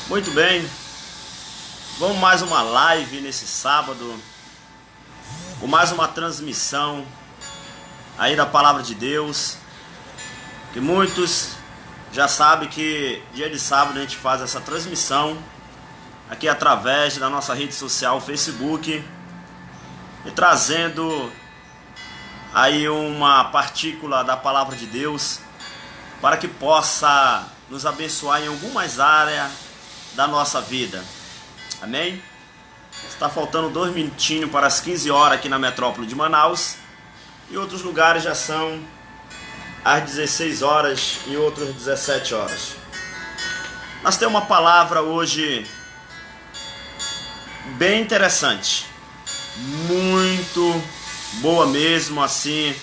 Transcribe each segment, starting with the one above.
Muito bem, vamos mais uma live nesse sábado, com mais uma transmissão aí da Palavra de Deus, que muitos já sabem que dia de sábado a gente faz essa transmissão aqui através da nossa rede social Facebook e trazendo aí uma partícula da Palavra de Deus para que possa nos abençoar em algumas áreas da nossa vida. Amém? Está faltando 2 minutinhos para as 15 horas aqui na metrópole de Manaus. E outros lugares já são às 16 horas e outros 17 horas. Nós temos uma palavra hoje bem interessante. Muito boa mesmo, assim,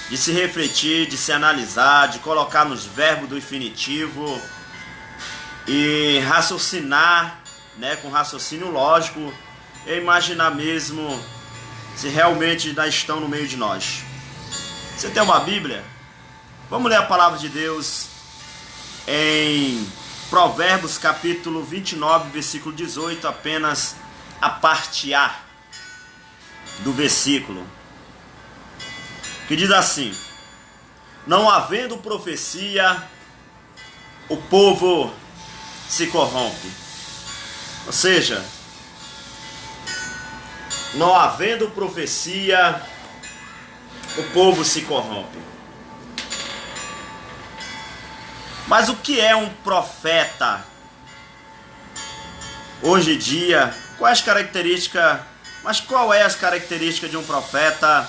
de se refletir, de se analisar, de colocar nos verbos do infinitivo e raciocinar, né, com raciocínio lógico, e imaginar mesmo se realmente ainda estão no meio de nós. Você tem uma Bíblia? Vamos ler a palavra de Deus em Provérbios capítulo 29, versículo 18, apenas a parte A do versículo, que diz assim: não havendo profecia, o povo se corrompe. Ou seja, não havendo profecia, o povo se corrompe. Mas o que é um profeta hoje em dia? Qual é as características? Mas qual é as características de um profeta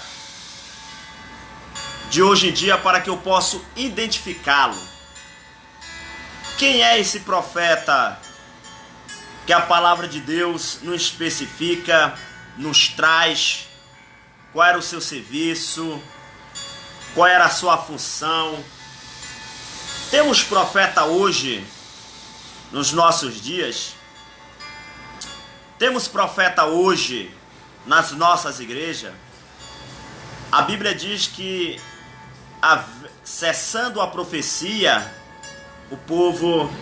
de hoje em dia para que eu possa identificá-lo? Quem é esse profeta que a palavra de Deus nos especifica, nos traz? Qual era o seu serviço? Qual era a sua função? Temos profeta hoje, nos nossos dias? Temos profeta hoje nas nossas igrejas? A Bíblia diz que, cessando a profecia, o povo,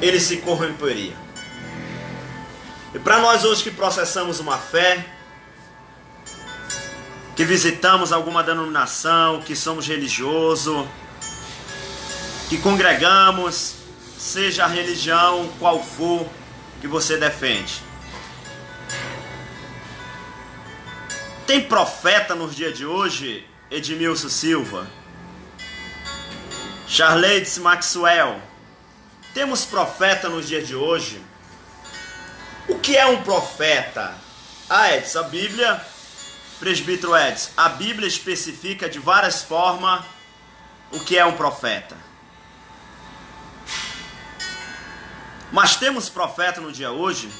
ele se corromperia. E para nós hoje que processamos uma fé, que visitamos alguma denominação, que somos religiosos, que congregamos, seja a religião qual for que você defende. Tem profeta nos dias de hoje, Edmilson Silva, Charles Maxwell? Temos profeta nos dias de hoje? O que é um profeta? Edson, a Bíblia, presbítero Edson, a Bíblia especifica de várias formas o que é um profeta. Mas temos profeta no dia hoje?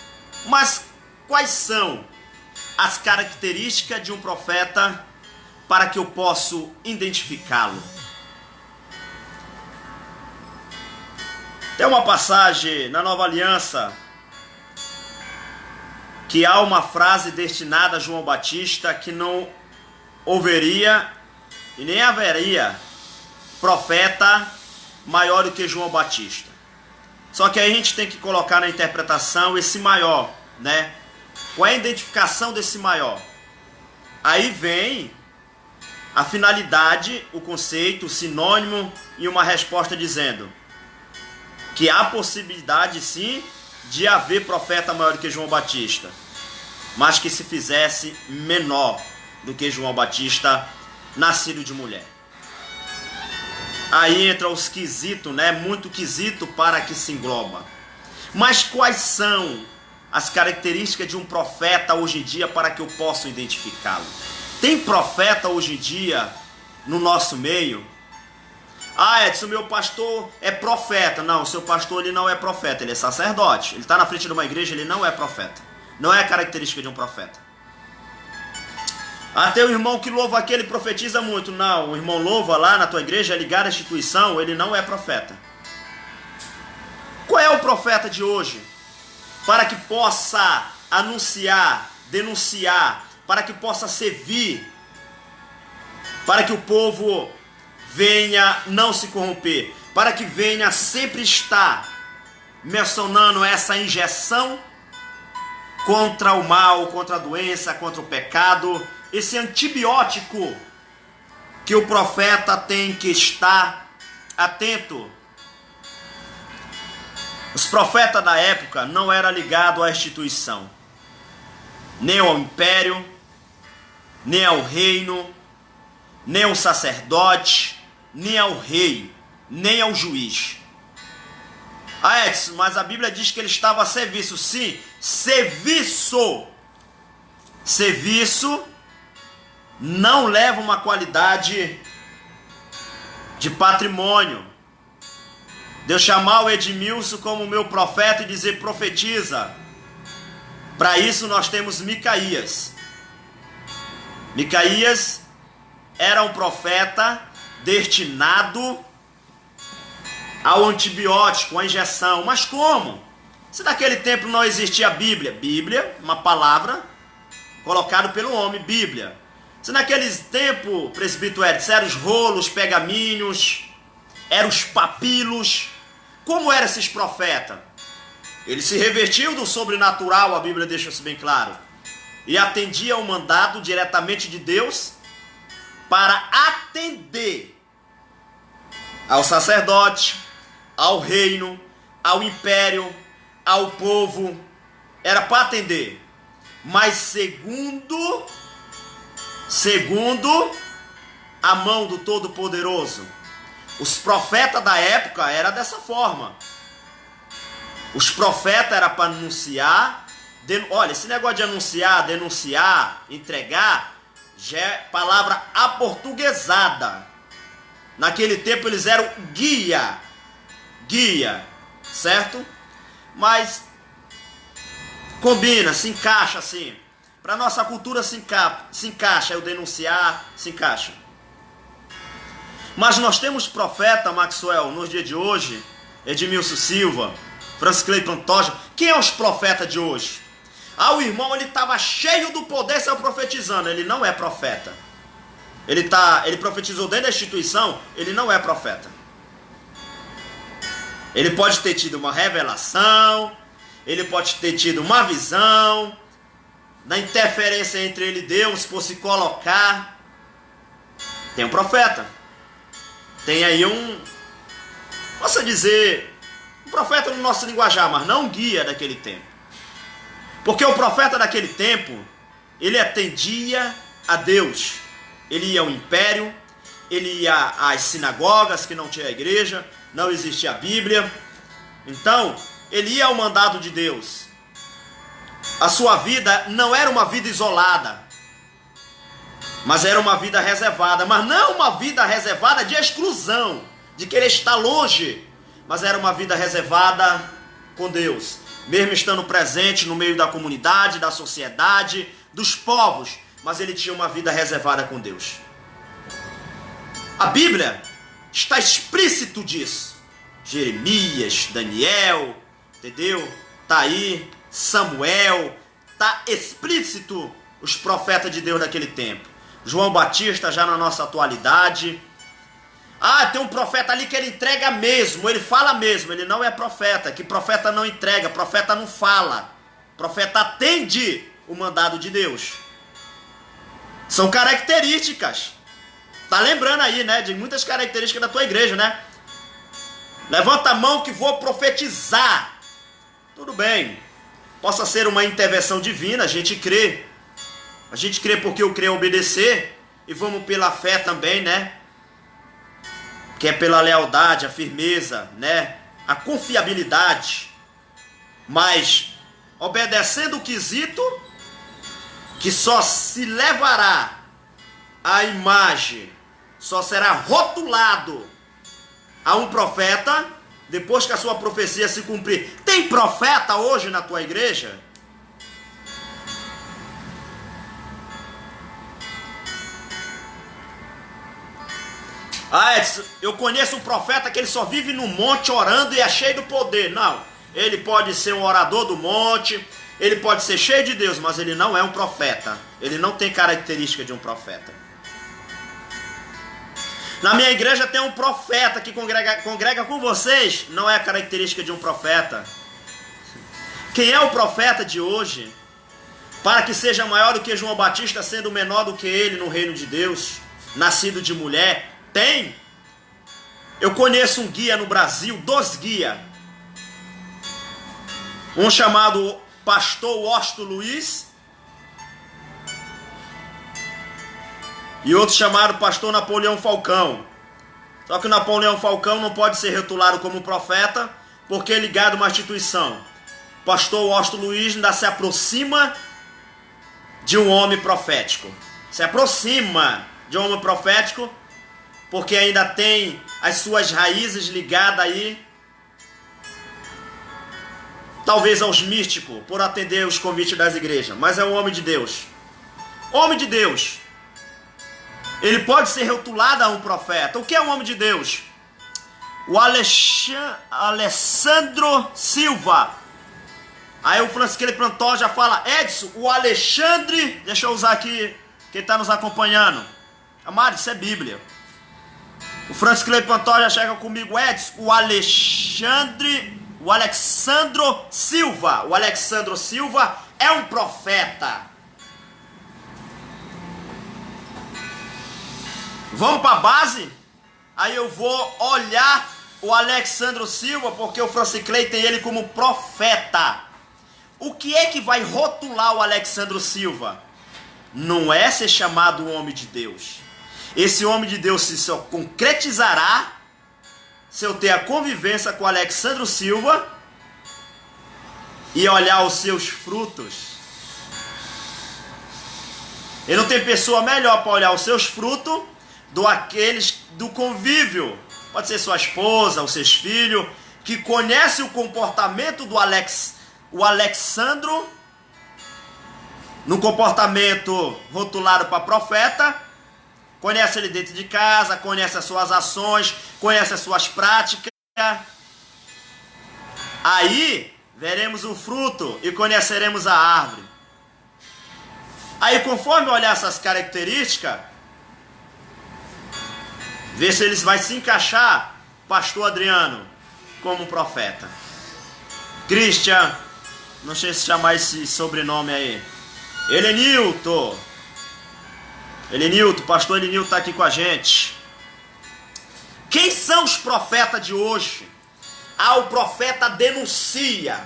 Mas quais são as características de um profeta para que eu possa identificá-lo? Tem uma passagem na Nova Aliança que há uma frase destinada a João Batista que não houveria e nem haveria profeta maior do que João Batista. Só que aí a gente tem que colocar na interpretação esse maior, né? Qual é a identificação desse maior? Aí vem a finalidade, o conceito, o sinônimo e uma resposta dizendo que há possibilidade sim de haver profeta maior do que João Batista, mas que se fizesse menor do que João Batista, nascido de mulher. Aí entra os quesitos, né? Muito quesito para que se engloba. Mas quais são as características de um profeta hoje em dia para que eu possa identificá-lo? Tem profeta hoje em dia no nosso meio? Edson, meu pastor é profeta. Não, seu pastor ele não é profeta, ele é sacerdote. Ele está na frente de uma igreja, ele não é profeta. Não é a característica de um profeta. Até o irmão que louva aqui, ele profetiza muito. Não, o irmão louva lá na tua igreja, é ligado à instituição, ele não é profeta. Qual é o profeta de hoje? Para que possa anunciar, denunciar, para que possa servir, para que o povo venha não se corromper, para que venha sempre estar mencionando essa injeção contra o mal, contra a doença, contra o pecado, esse antibiótico que o profeta tem que estar atento. Os profetas da época não eram ligados à instituição, nem ao império, nem ao reino, nem ao sacerdote, nem ao rei, nem ao juiz. Ah, Edson, mas a Bíblia diz que ele estava a serviço. Sim, serviço. Serviço não leva uma qualidade de patrimônio. Deus chamar o Edmilson como meu profeta e dizer profetiza. Para isso nós temos Micaías. Micaías era um profeta destinado ao antibiótico, à injeção. Mas como? Se naquele tempo não existia a Bíblia. Bíblia, uma palavra colocada pelo homem, Bíblia. Se naquele tempo, presbítero Edson, eram os rolos, pergaminhos, eram os papilos. Como eram esses profetas? Eles se revestiam do sobrenatural, a Bíblia deixa isso bem claro. E atendia ao mandado diretamente de Deus para atender ao sacerdote, ao reino, ao império, ao povo. Era para atender. Mas segundo a mão do Todo-Poderoso. Os profetas da época eram dessa forma. Os profetas eram para anunciar. Olha, esse negócio de anunciar, denunciar, entregar, já é palavra aportuguesada. Naquele tempo eles eram guia, certo? Mas combina, se encaixa assim. Para nossa cultura se encaixa, o denunciar se encaixa. Mas nós temos profeta, Maxwell, nos dias de hoje, Edmilson Silva, Francis Cleiton Toja. Quem é os profetas de hoje? Ah, o irmão, ele estava cheio do poder, saiu profetizando. Ele não é profeta. Ele profetizou dentro da instituição, ele não é profeta. Ele pode ter tido uma revelação, ele pode ter tido uma visão, na interferência entre ele e Deus, por se colocar. Tem um profeta. Tem aí posso dizer, um profeta no nosso linguajar, mas não um guia daquele tempo. Porque o profeta daquele tempo, ele atendia a Deus. Ele ia ao império, ele ia às sinagogas, que não tinha igreja, não existia a Bíblia. Então, ele ia ao mandado de Deus. A sua vida não era uma vida isolada, mas era uma vida reservada. Mas não uma vida reservada de exclusão, de querer estar longe, mas era uma vida reservada com Deus, mesmo estando presente no meio da comunidade, da sociedade, dos povos, mas ele tinha uma vida reservada com Deus. A Bíblia está explícito disso. Jeremias, Daniel, entendeu? Está aí, Samuel, está explícito os profetas de Deus daquele tempo. João Batista já na nossa atualidade. Ah, tem um profeta ali que ele entrega mesmo, ele fala mesmo, ele não é profeta, que profeta não entrega, profeta não fala, profeta atende o mandado de Deus. São características. Tá lembrando aí, né, de muitas características da tua igreja, né? Levanta a mão que vou profetizar. Tudo bem. Possa ser uma intervenção divina, a gente crê. A gente crê porque eu creio obedecer. E vamos pela fé também, né? Que é pela lealdade, a firmeza, né? A confiabilidade. Mas, obedecendo o quesito, que só se levará a imagem, só será rotulado a um profeta depois que a sua profecia se cumprir. Tem profeta hoje na tua igreja? Ah, Edson, eu conheço um profeta que ele só vive no monte orando e é cheio do poder. Não, ele pode ser um orador do monte, ele pode ser cheio de Deus, mas ele não é um profeta. Ele não tem característica de um profeta. Na minha igreja tem um profeta que congrega com vocês. Não é a característica de um profeta. Quem é o profeta de hoje? Para que seja maior do que João Batista, sendo menor do que ele no reino de Deus, nascido de mulher? Tem. Eu conheço um guia no Brasil, 2 guias. Um chamado Pastor Washington Luiz e outro chamado Pastor Napoleão Falcão. Só que o Napoleão Falcão não pode ser rotulado como profeta, porque é ligado a uma instituição. Pastor Washington Luiz ainda se aproxima de um homem profético. Se aproxima de um homem profético, porque ainda tem as suas raízes ligadas aí, talvez aos místicos, por atender os convites das igrejas. Mas é um homem de Deus. Homem de Deus. Ele pode ser rotulado a um profeta. O que é um homem de Deus? O Alessandro Silva. Aí o Francisco Pantoja fala: Edson, o Alexandre, deixa eu usar aqui quem está nos acompanhando. Amado, isso é Bíblia. O Francisco Pantoja chega comigo: Edson, o Alexandro Silva. O Alexandro Silva é um profeta. Vamos para a base? Aí eu vou olhar o Alexandro Silva, porque o Franciclei tem ele como profeta. O que é que vai rotular o Alexandro Silva? Não é ser chamado homem de Deus. Esse homem de Deus se só concretizará se eu ter a convivência com o Alexandro Silva e olhar os seus frutos. E não tem pessoa melhor para olhar os seus frutos do convívio. Pode ser sua esposa, os seus filhos, que conhece o comportamento do Alexandro, no comportamento rotulado para profeta, conhece ele dentro de casa, conhece as suas ações, conhece as suas práticas. Aí veremos o fruto e conheceremos a árvore. Aí, conforme olhar essas características, ver se eles vai se encaixar, pastor Adriano, como profeta. Christian, não sei se chamar esse sobrenome aí. Elenilton, pastor Elenilton está aqui com a gente. Quem são os profetas de hoje? O profeta denuncia,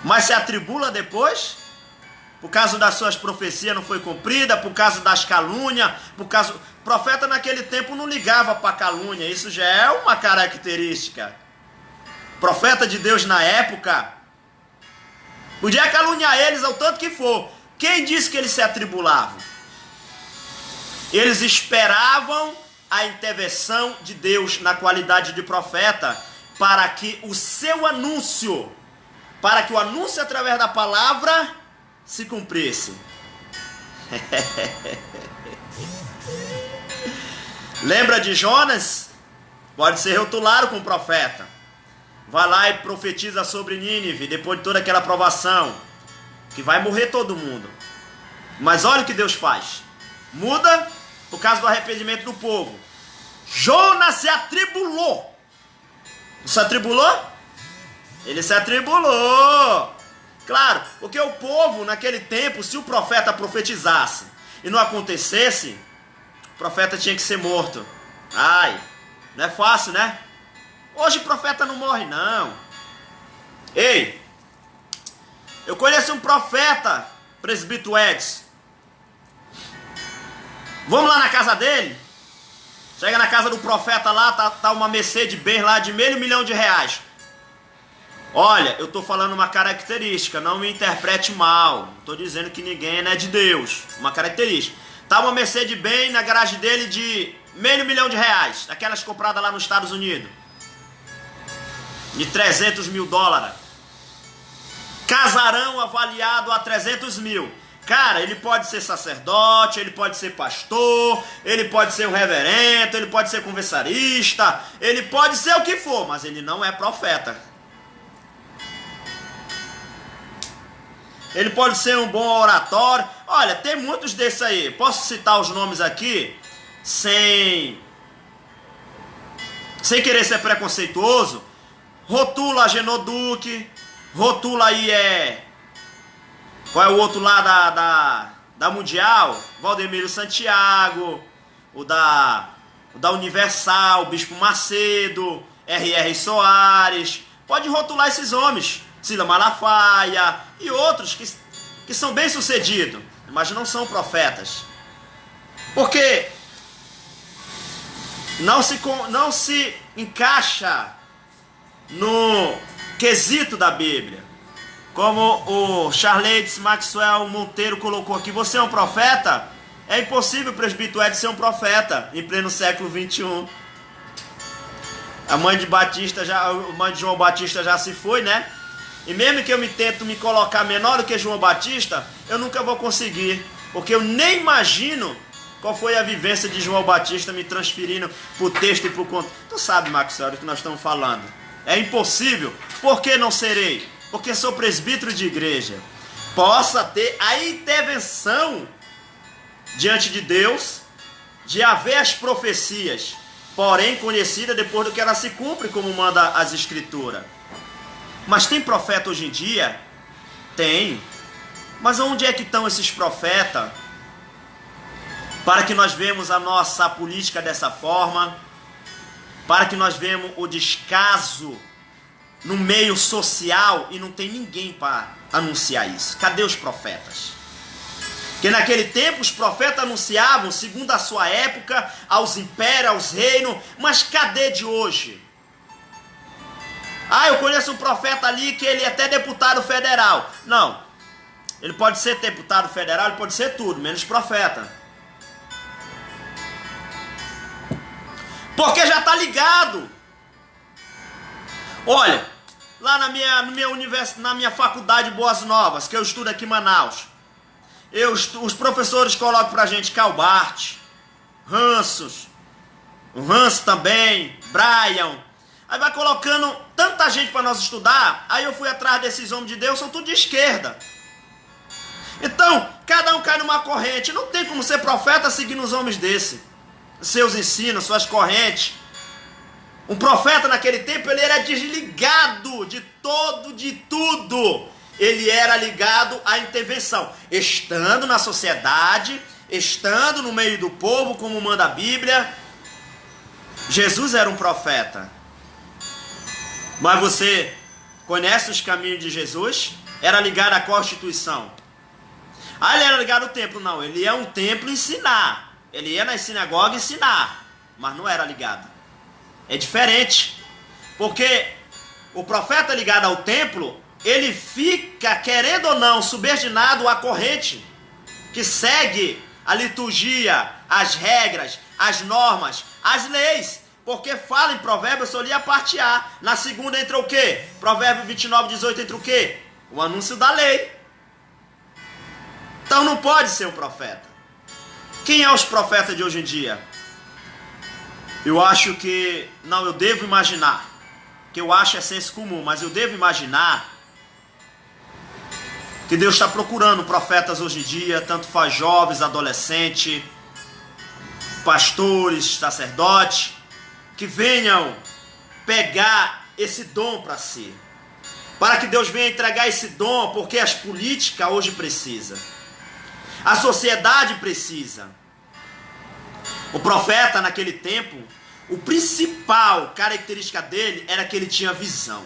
mas se atribula depois, por causa das suas profecias não foi cumprida, por causa das calúnias, O profeta naquele tempo não ligava para calúnia, isso já é uma característica. Profeta de Deus na época podia caluniar eles ao tanto que for. Quem disse que eles se atribulavam? Eles esperavam a intervenção de Deus na qualidade de profeta, para que o seu anúncio, para que o anúncio através da palavra se cumprisse. Lembra de Jonas? Pode ser rotulado como profeta. Vai lá e profetiza sobre Nínive, depois de toda aquela provação, que vai morrer todo mundo. Mas olha o que Deus faz. Muda por causa do arrependimento do povo. Jonas se atribulou. Se atribulou? Ele se atribulou. Claro, porque o povo naquele tempo, se o profeta profetizasse e não acontecesse, o profeta tinha que ser morto. Ai, não é fácil, né? Hoje o profeta não morre, não. Ei, eu conheço um profeta, presbítero Edson. Vamos lá na casa dele. Chega na casa do profeta lá, tá uma Mercedes-Benz lá de R$500 mil. Olha, eu tô falando uma característica, não me interprete mal. Não tô dizendo que ninguém é de Deus. Uma característica. Tá uma Mercedes-Benz na garagem dele de R$500 mil. Daquelas compradas lá nos Estados Unidos. De $300 mil. Casarão avaliado a 300 mil. Cara, ele pode ser sacerdote, ele pode ser pastor, ele pode ser um reverendo, ele pode ser conversarista, ele pode ser o que for, mas ele não é profeta. ele pode ser um bom oratório. Olha, tem muitos desses aí. Posso citar os nomes aqui sem querer ser preconceituoso. Rotula Genoduque, rotula aí qual é o outro lá da Mundial? Valdemiro Santiago, o da Universal, Bispo Macedo, R.R. Soares. Pode rotular esses homens, Cila Malafaia e outros que são bem-sucedidos, mas não são profetas. Porque não se encaixa no quesito da Bíblia. Como o Charles Maxwell Monteiro colocou aqui, você é um profeta? É impossível o presbítero Ed ser um profeta em pleno século XXI. A mãe de João Batista já se foi, né? E mesmo que eu tento me colocar menor do que João Batista, eu nunca vou conseguir. Porque eu nem imagino qual foi a vivência de João Batista me transferindo pro texto e pro conto. Tu sabe, Maxwell, do que nós estamos falando. É impossível. Por que não serei? Porque sou presbítero de igreja. Possa ter a intervenção diante de Deus de haver as profecias, porém conhecida depois do que ela se cumpre, como manda as escrituras. Mas tem profeta hoje em dia? Tem. Mas onde é que estão esses profetas? Para que nós vemos a nossa política dessa forma, para que nós vemos o descaso no meio social e não tem ninguém para anunciar isso. Cadê os profetas? Porque naquele tempo os profetas anunciavam, segundo a sua época, aos impérios, aos reinos, mas cadê de hoje? Ah, eu conheço um profeta ali que ele é até deputado federal. Não, ele pode ser deputado federal, ele pode ser tudo, menos profeta. Porque já está ligado. Olha, lá na minha faculdade Boas Novas, que eu estudo aqui em Manaus, os professores colocam pra gente Calbart, Ranços, o Ranço também, Brian. Aí vai colocando tanta gente para nós estudar. Aí eu fui atrás desses homens de Deus, são tudo de esquerda. Então, cada um cai numa corrente. Não tem como ser profeta seguindo os homens desse. Seus ensinos, suas correntes. Um profeta naquele tempo, ele era desligado de tudo. Ele era ligado à intervenção. Estando na sociedade, estando no meio do povo, como manda a Bíblia. Jesus era um profeta. Mas você conhece os caminhos de Jesus? Era ligado à Constituição. Ah, ele era ligado ao templo. Não, ele ia um templo ensinar. Ele ia nas sinagogas ensinar. Mas não era ligado. É diferente. Porque o profeta ligado ao templo, ele fica, querendo ou não, subordinado à corrente que segue a liturgia, as regras, as normas, as leis. Porque fala em Provérbios, eu só li a parte A. Na segunda entra o quê? Provérbio 29, 18 entra o quê? O anúncio da lei. Então não pode ser um profeta. Quem é os profetas de hoje em dia? Eu acho que... Não, eu devo imaginar. Que eu acho é senso comum, mas eu devo imaginar que Deus está procurando profetas hoje em dia, tanto faz jovens, adolescentes, pastores, sacerdotes, que venham pegar esse dom para si. Para que Deus venha entregar esse dom, porque as políticas hoje precisam. A sociedade precisa. O profeta naquele tempo, o principal característica dele era que ele tinha visão.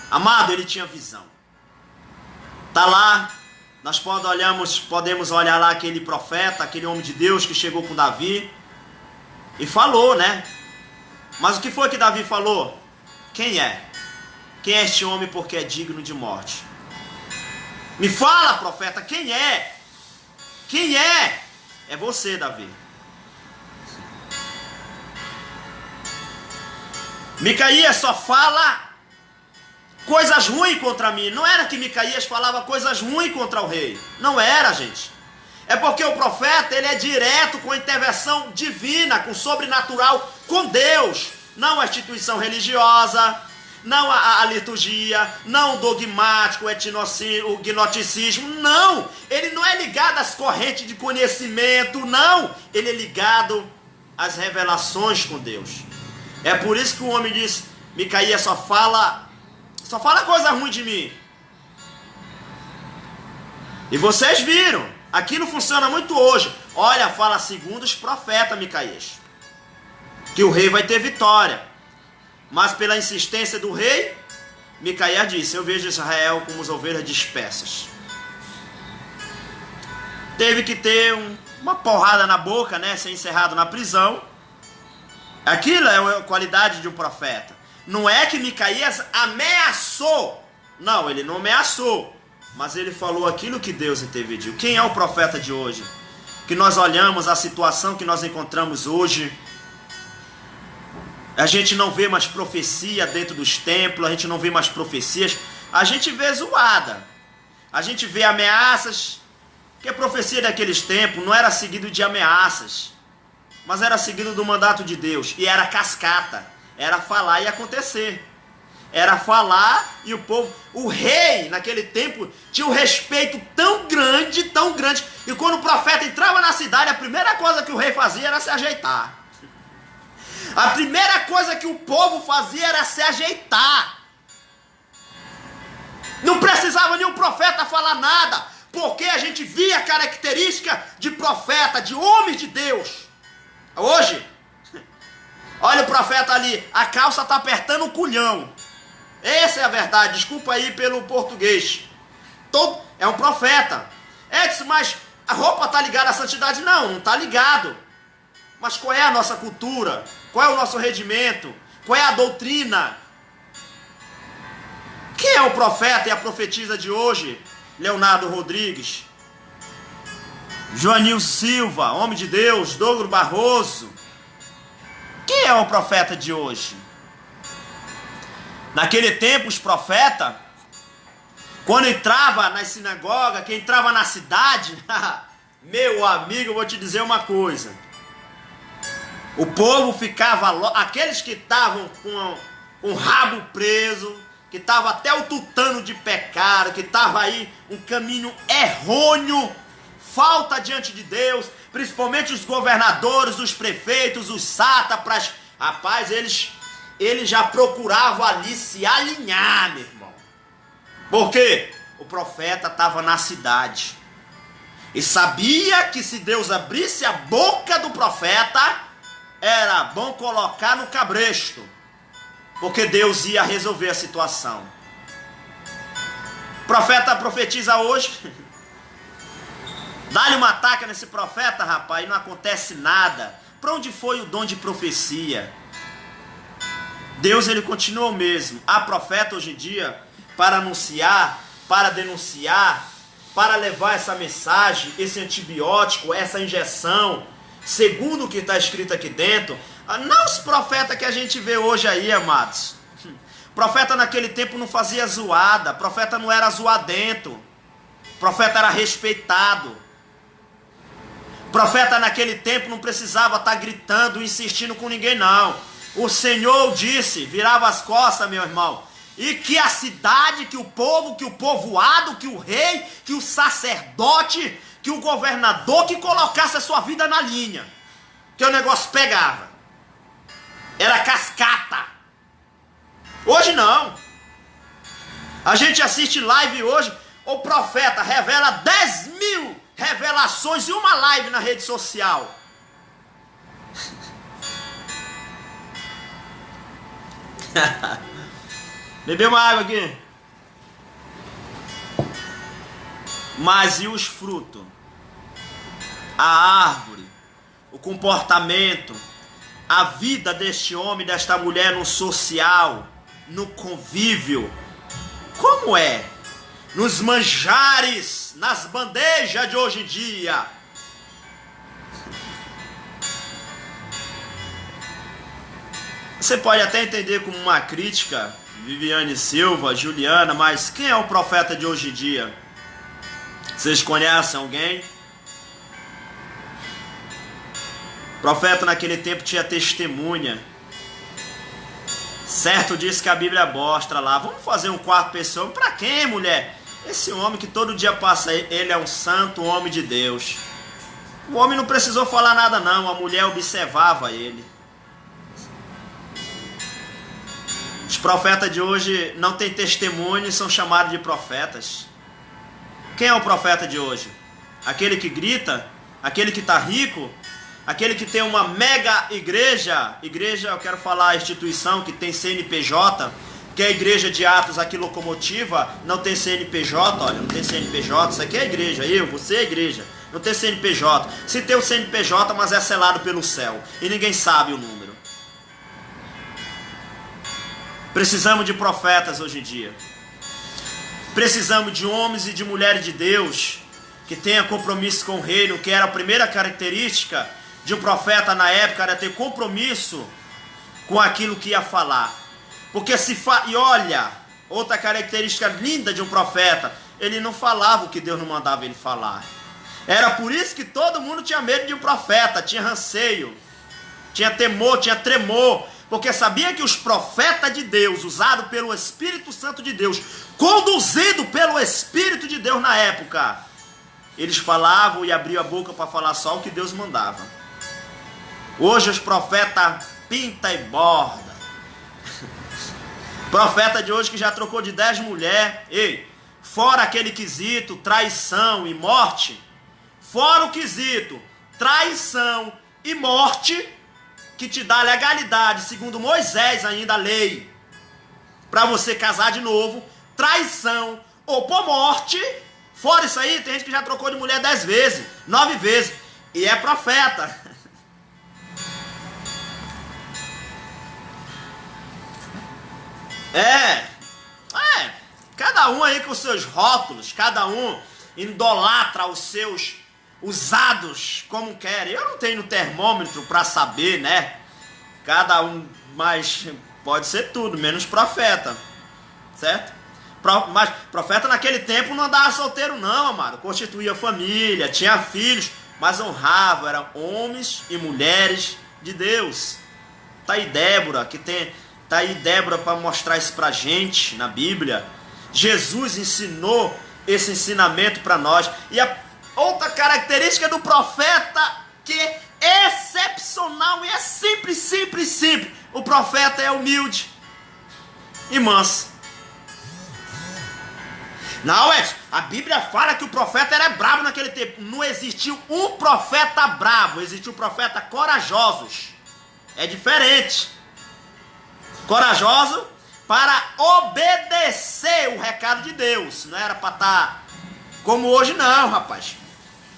Amado, ele tinha visão. Tá lá, nós podemos olhar lá aquele profeta, aquele homem de Deus que chegou com Davi e falou, né? Mas o que foi que Davi falou? Quem é? Quem é este homem porque é digno de morte? Me fala, profeta, quem é? Quem é? É você, Davi. Micaías só fala coisas ruins contra mim. Não era que Micaías falava coisas ruins contra o rei. Não era, gente. É porque o profeta, ele é direto com a intervenção divina, com o sobrenatural, com Deus. Não a instituição religiosa, não a liturgia, não o dogmático, o gnosticismo, não. Ele não é ligado às correntes de conhecimento, não. Ele é ligado às revelações com Deus. É por isso que o homem diz, Micaías só fala coisa ruim de mim. E vocês viram, aquilo funciona muito hoje. Olha, fala segundo os profetas, Micaías, que o rei vai ter vitória. Mas pela insistência do rei, Micaías disse, eu vejo Israel como as ovelhas dispersas. Teve que ter uma porrada na boca, né, ser encerrado na prisão. Aquilo é a qualidade de um profeta. Não é que Micaías ameaçou. Não, ele não ameaçou. Mas ele falou aquilo que Deus interviu. Quem é o profeta de hoje? Que nós olhamos a situação que nós encontramos hoje. A gente não vê mais profecia dentro dos templos. A gente não vê mais profecias. A gente vê zoada. A gente vê ameaças. Porque a profecia daqueles tempos não era seguido de ameaças, mas era seguido do mandato de Deus. E era cascata. Era falar e acontecer. Era falar e o povo... O rei, naquele tempo, tinha um respeito tão grande, e quando o profeta entrava na cidade, a primeira coisa que o rei fazia era se ajeitar. A primeira coisa que o povo fazia era se ajeitar. Não precisava nenhum profeta falar nada, porque a gente via a característica de profeta, de homem de Deus. Hoje, olha o profeta ali, a calça está apertando o culhão. Essa é a verdade, desculpa aí pelo português. É um profeta. Mas a roupa está ligada à santidade? Não, não está ligado. Mas qual é a nossa cultura? Qual é o nosso regimento? Qual é a doutrina? Quem é o profeta e a profetisa de hoje? Leonardo Rodrigues, Joanil Silva, homem de Deus, Douglas Barroso. Quem é o profeta de hoje? Naquele tempo, os profetas, quando entrava na sinagoga, quem entrava na cidade, meu amigo, eu vou te dizer uma coisa. O povo ficava, aqueles que estavam com o rabo preso, que estavam até o tutano de pecado, que estava aí um caminho errôneo, falta diante de Deus, principalmente os governadores, os prefeitos, os sátrapas, rapaz, eles já procuravam ali se alinhar, meu irmão. Por quê? O profeta estava na cidade e sabia que se Deus abrisse a boca do profeta, era bom colocar no cabresto, porque Deus ia resolver a situação. O profeta profetiza hoje, dá-lhe uma ataque nesse profeta, rapaz, e não acontece nada. Para onde foi o dom de profecia? Deus, ele continua o mesmo. Há profeta hoje em dia para anunciar, para denunciar, para levar essa mensagem, esse antibiótico, essa injeção, segundo o que está escrito aqui dentro. Não os profetas que a gente vê hoje aí, amados. Profeta naquele tempo não fazia zoada, profeta não era zoadento, profeta era respeitado. Profeta naquele tempo não precisava estar gritando, insistindo com ninguém, não. O Senhor disse, virava as costas, meu irmão, e que a cidade, que o povo, que o povoado, que o rei, que o sacerdote, que o governador, que colocasse a sua vida na linha, que o negócio pegava. Era cascata. Hoje não. A gente assiste live hoje, o profeta revela 10.000 revelações em uma live na rede social. Bebeu uma água aqui. Mas e os frutos? A árvore, o comportamento, a vida deste homem, desta mulher no social, no convívio, como é? Nos manjares, nas bandejas de hoje em dia. Você pode até entender como uma crítica, Viviane Silva, Juliana, mas quem é o profeta de hoje em dia? Vocês conhecem alguém? O profeta naquele tempo tinha testemunha. Certo disso que a Bíblia mostra lá. Vamos fazer um quarto para esse homem. Para quem, mulher? Esse homem que todo dia passa aí, ele é um santo homem de Deus. O homem não precisou falar nada não, a mulher observava ele. Os profetas de hoje não têm testemunho e são chamados de profetas. Quem é o profeta de hoje? Aquele que grita? Aquele que está rico? Aquele que tem uma mega igreja? Igreja, eu quero falar a instituição que tem CNPJ, que é a igreja de Atos aqui Locomotiva, não tem CNPJ, olha, não tem CNPJ, isso aqui é a igreja, você é a igreja, não tem CNPJ. Se tem o CNPJ, mas é selado pelo céu, e ninguém sabe o número. Precisamos de profetas hoje em dia. Precisamos de homens e de mulheres de Deus que tenham compromisso com o reino, que era a primeira característica de um profeta na época, era ter compromisso com aquilo que ia falar. Porque e olha, outra característica linda de um profeta, ele não falava o que Deus não mandava ele falar. Era por isso que todo mundo tinha medo de um profeta, tinha receio, tinha temor, tinha tremor. Porque sabia que os profetas de Deus, usados pelo Espírito Santo de Deus, conduzido pelo Espírito de Deus na época, eles falavam e abriam a boca para falar só o que Deus mandava. Hoje os profetas pinta e borda. Profeta de hoje que já trocou de 10 mulheres, fora aquele quesito, traição e morte, fora o quesito, traição e morte, que te dá legalidade, segundo Moisés ainda a lei, para você casar de novo, traição ou por morte. Fora isso aí, tem gente que já trocou de mulher 10 vezes, 9 vezes, e é profeta. Cada um aí com os seus rótulos, cada um idolatra os seus usados como quer. Eu não tenho termômetro para saber, né? Cada um, mas pode ser tudo, menos profeta, certo? Mas profeta naquele tempo não andava solteiro não, amado. Constituía família, tinha filhos, mas honrava, eram homens e mulheres de Deus. Tá aí Débora, tá aí Débora para mostrar isso pra gente na Bíblia. Jesus ensinou esse ensinamento para nós. E a outra característica do profeta que é excepcional e é simples. O profeta é humilde e manso. Não, Edson, a Bíblia fala que o profeta era brabo naquele tempo. Não existiu um profeta brabo, existiu profeta corajosos. É diferente. Corajoso para obedecer o recado de Deus. Não era para estar como hoje não, rapaz.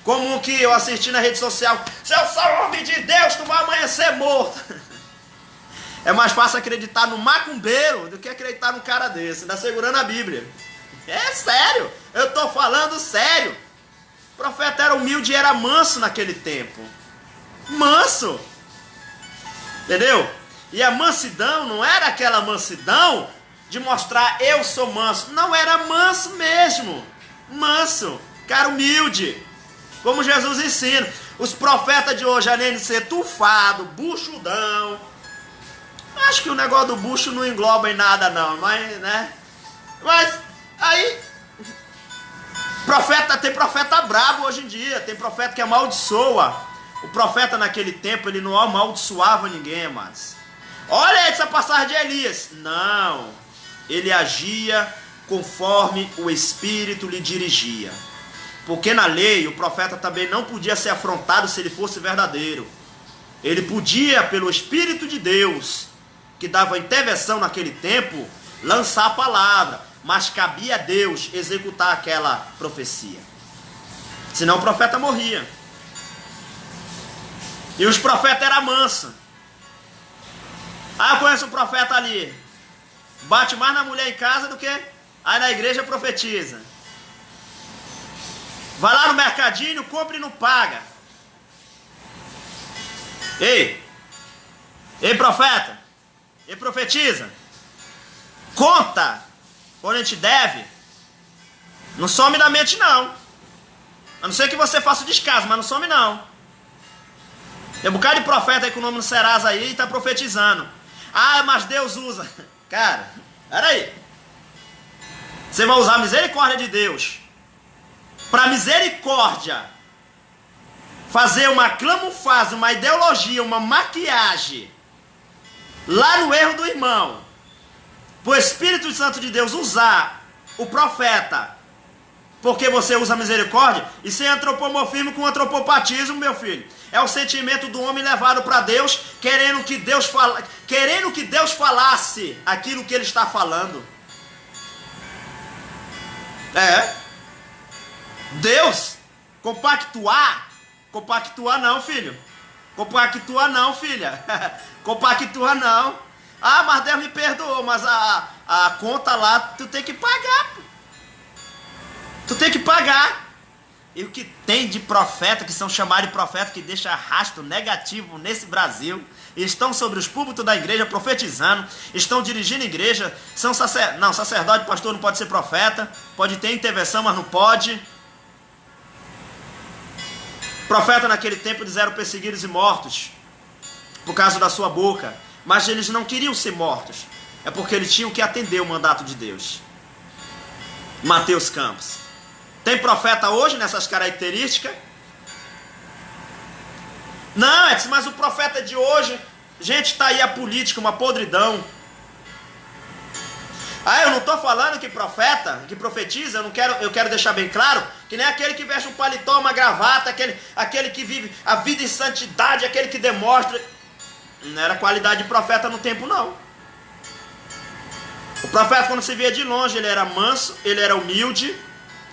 Como que eu assisti na rede social. Se eu sou homem de Deus, tu vai amanhecer morto. É mais fácil acreditar no macumbeiro do que acreditar num cara desse. Ainda segurando a Bíblia. É sério, eu tô falando sério. O profeta era humilde e era manso naquele tempo. Manso. Entendeu? E a mansidão não era aquela mansidão de mostrar eu sou manso. Não, era manso mesmo. Manso, cara humilde. Como Jesus ensina. Os profetas de hoje, além de ser tufado, buchudão. Acho que o negócio do bucho não engloba em nada não, mas, né? Mas aí, tem profeta brabo hoje em dia, tem profeta que amaldiçoa. O profeta naquele tempo, ele não amaldiçoava ninguém, amados. Olha essa passagem de Elias. Não, ele agia conforme o Espírito lhe dirigia. Porque na lei, o profeta também não podia ser afrontado se ele fosse verdadeiro. Ele podia, pelo Espírito de Deus, que dava intervenção naquele tempo, lançar a palavra. Mas cabia a Deus executar aquela profecia. Senão o profeta morria. E os profetas eram mansos. Eu conheço um profeta ali. Bate mais na mulher em casa do que aí na igreja profetiza. Vai lá no mercadinho, compra e não paga. Ei profeta. Ei profetiza. Conta quando a gente deve. Não some da mente não. A não ser que você faça o descaso, mas não some não. Tem um bocado de profeta aí com o nome no Serasa aí e tá profetizando. Ah, mas Deus usa. Cara, peraí. Você vai usar a misericórdia de Deus para misericórdia fazer uma camuflagem, uma ideologia, uma maquiagem lá no erro do irmão, para o Espírito Santo de Deus usar o profeta, porque você usa a misericórdia, e sem antropomorfismo com antropopatismo, meu filho. É o sentimento do homem levado para Deus, querendo que Deus falasse aquilo que ele está falando. Deus compactuar não, filho. Compactua não, filha. Compactua não. Ah, mas Deus me perdoou, mas a conta lá tu tem que pagar. Tu tem que pagar. E o que tem de profeta, que são chamados de profeta, que deixa rastro negativo nesse Brasil, estão sobre os púlpitos da igreja profetizando, estão dirigindo a igreja, são sacerdote, pastor não pode ser profeta, pode ter intervenção, mas não pode. Profeta naquele tempo eles eram perseguidos e mortos por causa da sua boca, mas eles não queriam ser mortos, é porque eles tinham que atender o mandato de Deus. Mateus Campos. Tem profeta hoje nessas características? Não, Edson, mas o profeta de hoje, gente, está aí a política, uma podridão. Ah, eu não estou falando que profeta, que profetiza, eu quero deixar bem claro, que nem aquele que veste um paletó, uma gravata, aquele que vive a vida em santidade, aquele que demonstra. Não era qualidade de profeta no tempo, não. O profeta, quando se via de longe, ele era manso, ele era humilde,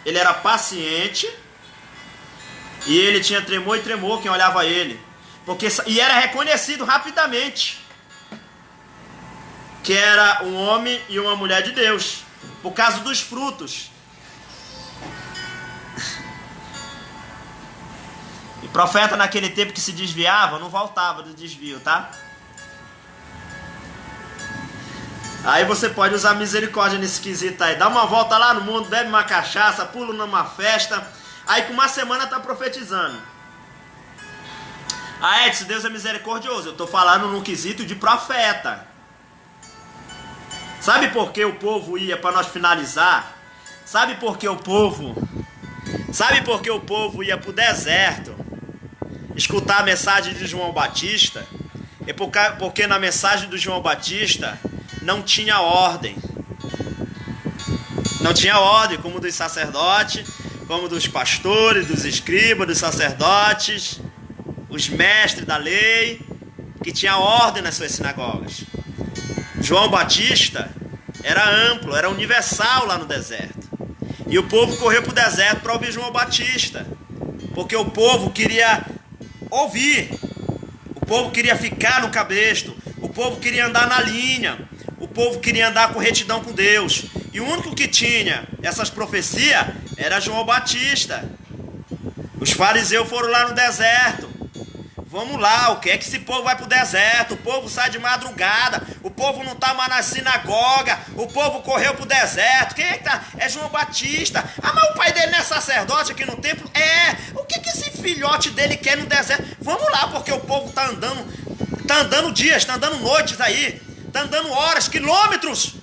ele era paciente, e ele tinha tremor e tremor quem olhava ele, e era reconhecido rapidamente que era um homem e uma mulher de Deus, por causa dos frutos. E profeta naquele tempo que se desviava, não voltava do desvio, tá? Aí você pode usar misericórdia nesse quesito aí. Dá uma volta lá no mundo, bebe uma cachaça, pula numa festa. Aí com uma semana tá profetizando. Ah, Edson, Deus é misericordioso. Eu tô falando no quesito de profeta. Sabe por que o povo ia, para nós finalizar? Sabe por que o povo ia pro deserto escutar a mensagem de João Batista? É porque na mensagem do João Batista não tinha ordem. Não tinha ordem, como dos sacerdotes, como dos pastores, dos escribas, dos sacerdotes, os mestres da lei, que tinha ordem nas suas sinagogas. João Batista era amplo, era universal lá no deserto. E o povo correu para o deserto para ouvir João Batista, porque o povo queria ouvir, o povo queria ficar no cabresto, o povo queria andar na linha, o povo queria andar com retidão com Deus. E o único que tinha essas profecias era João Batista. Os fariseus foram lá no deserto. Vamos lá, o que é que esse povo vai pro deserto? O povo sai de madrugada, o povo não tá mais na sinagoga, o povo correu pro deserto. Quem é que tá? É João Batista. Ah, mas o pai dele não é sacerdote aqui no templo? O que esse filhote dele quer no deserto? Vamos lá, porque o povo tá andando dias, tá andando noites aí, tá andando horas, quilômetros,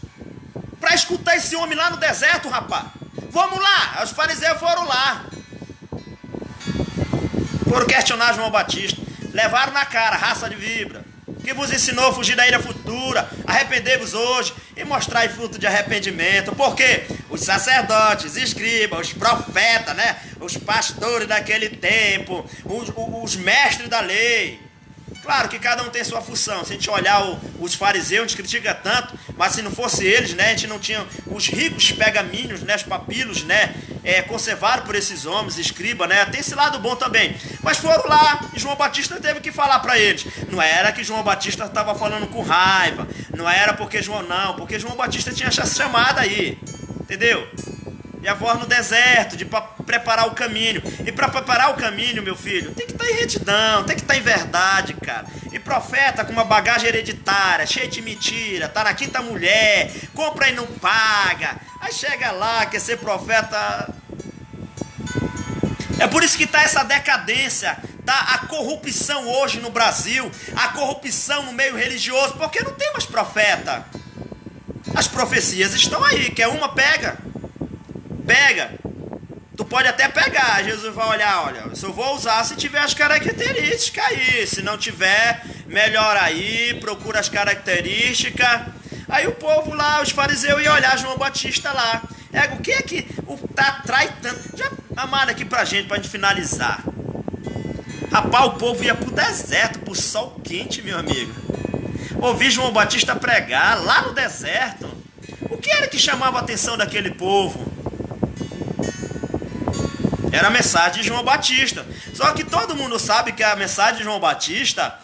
pra escutar esse homem lá no deserto, rapaz. Vamos lá, os fariseus foram lá, foram questionar João Batista. Levaram na cara, raça de vibra, que vos ensinou a fugir da ira futura, arrependei-vos hoje e mostrai fruto de arrependimento. Porque os sacerdotes, escribas, os profetas, né, os pastores daquele tempo, os mestres da lei, claro que cada um tem sua função. Se a gente olhar os fariseus, a gente critica tanto, mas se não fosse eles, né, a gente não tinha os ricos pergaminhos, né, os papilos, né, conservados por esses homens, escriba, né, tem esse lado bom também. Mas foram lá e João Batista teve que falar para eles. Não era que João Batista estava falando com raiva, não era porque João Batista tinha essa chamada aí, entendeu? E a voz no deserto, de preparar o caminho. E para preparar o caminho, meu filho, tem que estar em retidão, tem que estar em verdade, cara. E profeta com uma bagagem hereditária, cheia de mentira, tá na quinta mulher, compra e não paga. Aí chega lá, quer ser profeta. É por isso que tá essa decadência, está a corrupção hoje no Brasil, a corrupção no meio religioso, porque não tem mais profeta. As profecias estão aí, quer uma, pega. Tu pode até pegar, Jesus vai olhar, olha, eu só vou usar se tiver as características aí, se não tiver, melhor aí, procura as características. Aí o povo lá, os fariseus iam olhar João Batista lá. O que é que atrai tanto? Já amado aqui pra gente finalizar. Rapaz, o povo ia pro deserto, pro sol quente, meu amigo. Ouvi João Batista pregar lá no deserto. O que era que chamava a atenção daquele povo? Era a mensagem de João Batista. Só que todo mundo sabe que a mensagem de João Batista,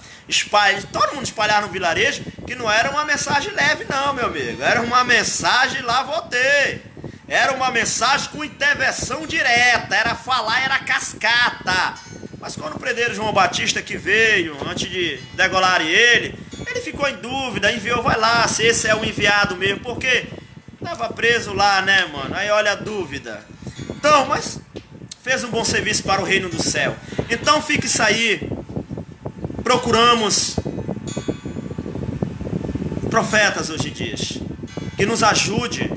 todo mundo espalhar no vilarejo, que não era uma mensagem leve não, meu amigo. Era uma mensagem lá votei. Era uma mensagem com intervenção direta. Era falar, era cascata. Mas quando prenderam João Batista que veio, antes de degolarem ele ficou em dúvida, enviou, vai lá, se esse é o enviado mesmo. Porque estava preso lá, né, mano? Aí olha a dúvida. Então, mas fez um bom serviço para o reino do céu. Então fica isso aí. Procuramos profetas hoje em dia que nos ajude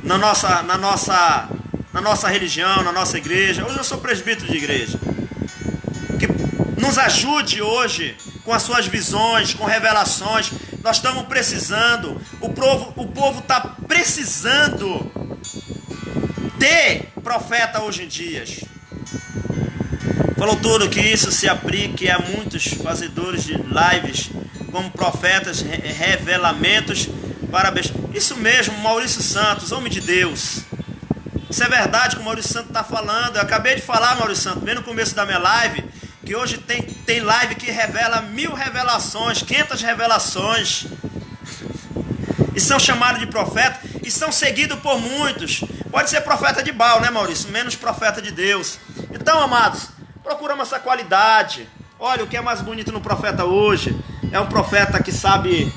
na nossa religião, na nossa igreja. Hoje eu sou presbítero de igreja. Que nos ajude hoje com as suas visões, com revelações. Nós estamos precisando. O povo está precisando ter profeta hoje em dia. Falou tudo que isso se aplique a muitos fazedores de lives, como profetas, revelamentos para isso mesmo, Maurício Santos, homem de Deus. Isso é verdade que o Maurício Santos está falando. Eu acabei de falar, Maurício Santos, bem no começo da minha live, que hoje tem live que revela 1000 revelações, 500 revelações. E são chamados de profeta e são seguidos por muitos. Pode ser profeta de Baal, né, Maurício? Menos profeta de Deus. Então, amados, procuramos essa qualidade. Olha, o que é mais bonito no profeta hoje é um profeta que sabe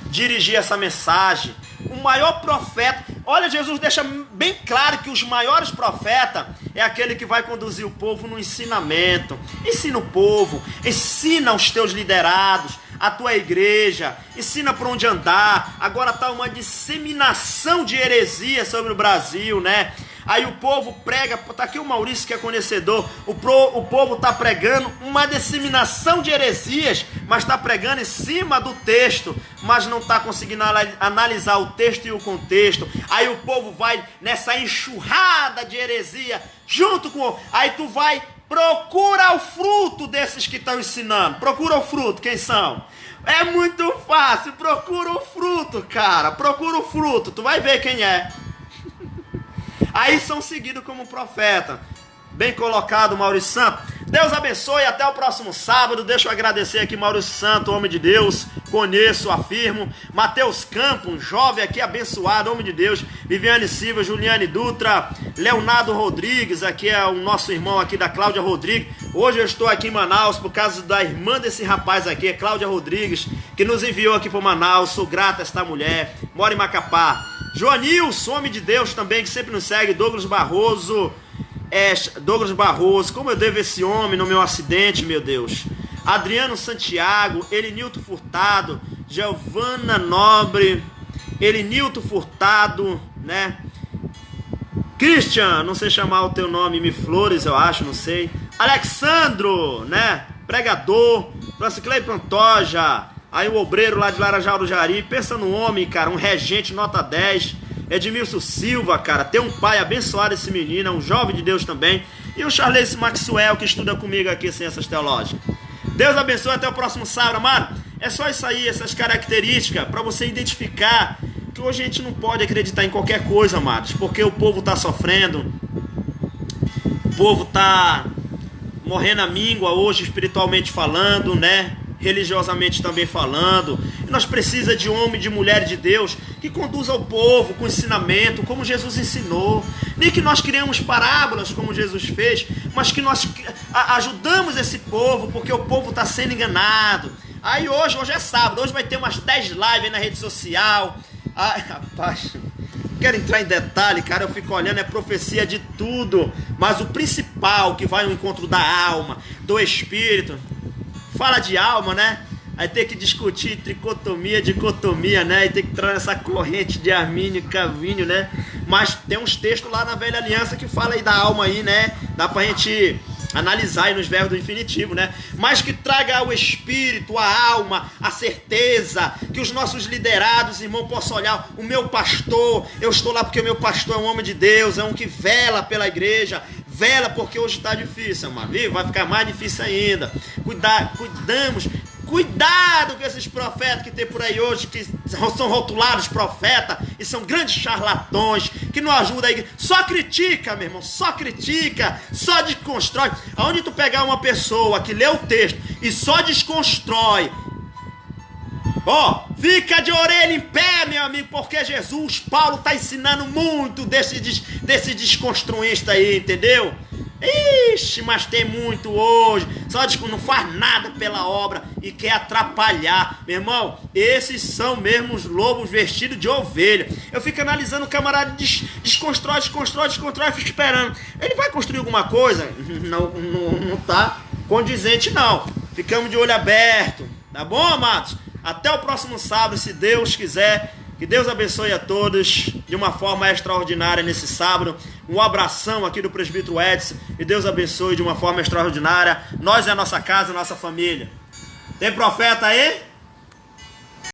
dirigir essa mensagem. O maior profeta, olha, Jesus deixa bem claro que os maiores profetas é aquele que vai conduzir o povo no ensinamento. Ensina o povo, ensina os teus liderados, a tua igreja, ensina por onde andar. Agora está uma disseminação de heresia sobre o Brasil, né? Aí o povo prega, tá aqui o Maurício que é conhecedor, o povo tá pregando uma disseminação de heresias, mas tá pregando em cima do texto, mas não tá conseguindo analisar o texto e o contexto. Aí o povo vai nessa enxurrada de heresia, junto com... Aí tu vai, procura o fruto desses que estão ensinando, procura o fruto, quem são? É muito fácil, procura o fruto, cara, procura o fruto, tu vai ver quem é. Aí são seguidos como profeta. Bem colocado, Maurício Santos. Deus abençoe, até o próximo sábado. Deixa eu agradecer aqui Maurício Santos, homem de Deus. Conheço, afirmo. Matheus Campos, um jovem aqui abençoado, homem de Deus. Viviane Silva, Juliane Dutra, Leonardo Rodrigues, aqui é o nosso irmão aqui da Cláudia Rodrigues. Hoje eu estou aqui em Manaus por causa da irmã desse rapaz aqui, Cláudia Rodrigues, que nos enviou aqui para Manaus. Sou grato a esta mulher. Mora em Macapá. Joanilson, homem de Deus também, que sempre nos segue. Douglas Barroso, como eu devo esse homem no meu acidente, meu Deus. Adriano Santiago, Elinilton Furtado, Giovana Nobre, Elinilton Furtado, né? Christian, não sei chamar o teu nome, Me Flores, eu acho, não sei. Alexandro, né? Pregador, Franciclei Pantoja. Aí o obreiro lá de Laranjal do Jari, pensa no homem, cara, um regente nota 10, Edmilson Silva, cara, tem um pai abençoado esse menino, é um jovem de Deus também, e o Charles Maxwell, que estuda comigo aqui, Ciências Teológicas. Deus abençoe, até o próximo sábado, amado. É só isso aí, essas características, para você identificar que hoje a gente não pode acreditar em qualquer coisa, amados, porque o povo está sofrendo, o povo está morrendo à míngua hoje, espiritualmente falando, né? Religiosamente também falando. E nós precisamos de homem, de mulher de Deus que conduza o povo com ensinamento, como Jesus ensinou. Nem que nós criamos parábolas como Jesus fez, mas que nós ajudamos esse povo, porque o povo está sendo enganado. Aí hoje é sábado, hoje vai ter umas 10 lives aí na rede social. Ai, rapaz, quero entrar em detalhe, cara, eu fico olhando, é profecia de tudo, mas o principal que vai ao encontro da alma, do espírito, fala de alma, né? Aí tem que discutir tricotomia, dicotomia, né? E tem que entrar nessa corrente de Armínio e Calvínio, né? Mas tem uns textos lá na Velha Aliança que fala aí da alma aí, né? Dá pra gente analisar aí nos verbos do infinitivo, né? Mas que traga o espírito, a alma, a certeza, que os nossos liderados, irmão, possam olhar o meu pastor. Eu estou lá porque o meu pastor é um homem de Deus, é um que vela pela igreja. Vela porque hoje está difícil, mano. Vai ficar mais difícil ainda. Cuidado com esses profetas que tem por aí hoje, que são rotulados profetas e são grandes charlatões, que não ajudam a igreja. Só critica, meu irmão, só critica, só desconstrói. Aonde tu pegar uma pessoa que lê o texto e só desconstrói, fica de orelha em pé, meu amigo, porque Jesus, Paulo está ensinando muito desse desconstruísta aí, entendeu? Ixi, mas tem muito hoje, só não faz nada pela obra e quer atrapalhar. Meu irmão, esses são mesmo os lobos vestidos de ovelha. Eu fico analisando o camarada, desconstrói, fico esperando. Ele vai construir alguma coisa? Não tá condizente não. Ficamos de olho aberto, tá bom, amados? Até o próximo sábado, se Deus quiser. Que Deus abençoe a todos de uma forma extraordinária nesse sábado. Um abração aqui do presbítero Edson. E Deus abençoe de uma forma extraordinária. Nós é a nossa casa, a nossa família. Tem profeta aí?